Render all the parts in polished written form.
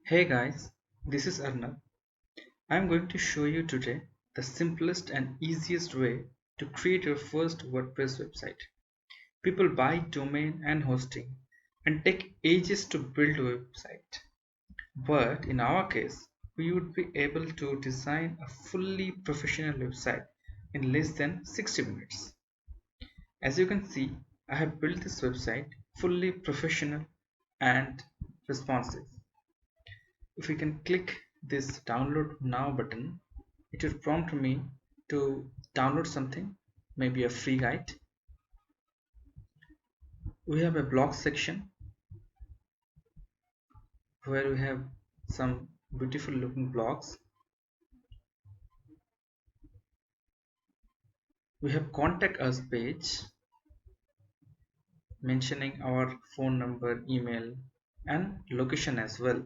Hey guys, this is Arnab. I'm going to show you today the simplest and easiest way to create your first WordPress website. People buy domain and hosting and take ages to build a website. But in our case, we would be able to design a fully professional website in less than 60 minutes. As you can see, I have built this website fully professional and responsive. If we can click this download now button, it will prompt me to download something, maybe a free guide. We have a blog section where we have some beautiful looking blogs. We have contact us page mentioning our phone number, email and location as well.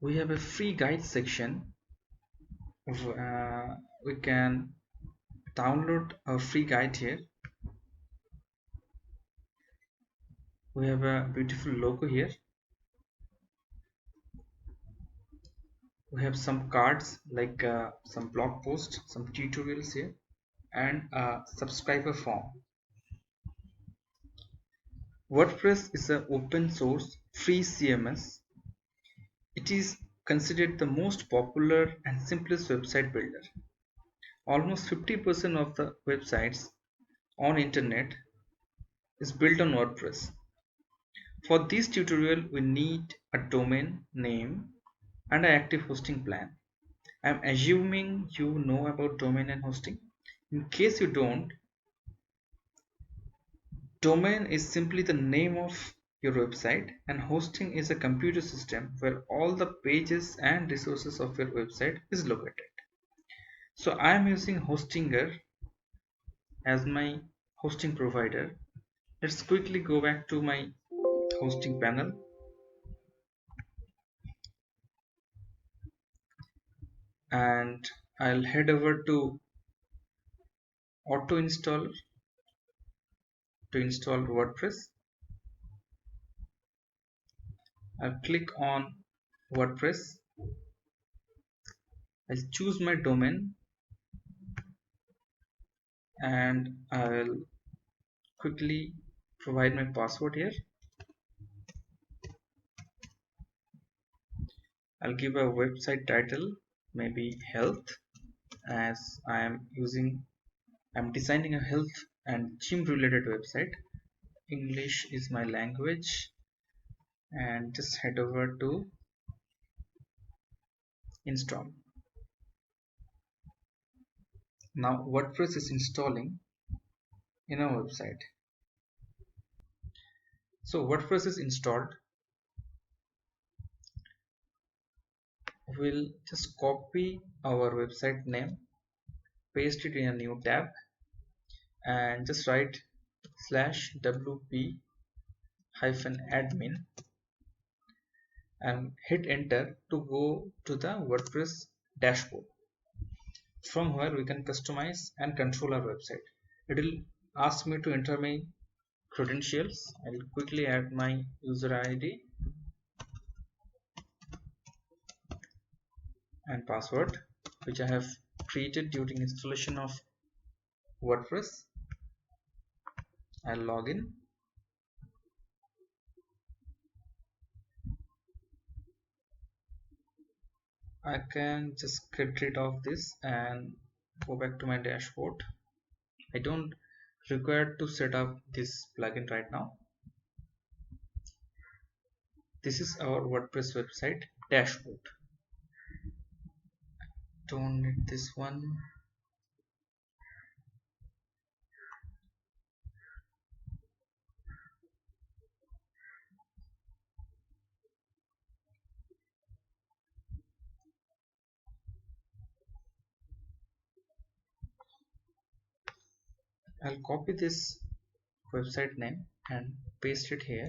We have a free guide section. We can download a free guide here. We have a beautiful logo here. We have some cards like some blog posts, some tutorials here and a subscriber form. WordPress is an open source free CMS. It is considered the most popular and simplest website builder. Almost 50% of the websites on internet is built on WordPress. For this tutorial we need a domain name and an active hosting plan. I am assuming you know about domain and hosting. In case you don't, domain is simply the name of your website and hosting is a computer system where all the pages and resources of your website is located. So I am using Hostinger as my hosting provider. Let's quickly go back to my hosting panel and I'll head over to auto installer to install WordPress. I'll click on WordPress. I'll choose my domain and I'll quickly provide my password here. I'll give a website title, maybe health, as I'm designing a health and gym related website. English is my language and just head over to install. Now WordPress is installing in our website. So WordPress is installed. We'll just copy our website name, paste it in a new tab and just write /wp -admin and hit enter to go to the WordPress dashboard, from where we can customize and control our website. It will ask me to enter my credentials. I'll quickly add my user ID and password which I have created during installation of WordPress. I'll log in. I can just get rid of this and go back to my dashboard. I don't require to set up this plugin right now. This is our WordPress website dashboard. Don't need this one. I'll copy this website name and paste it here.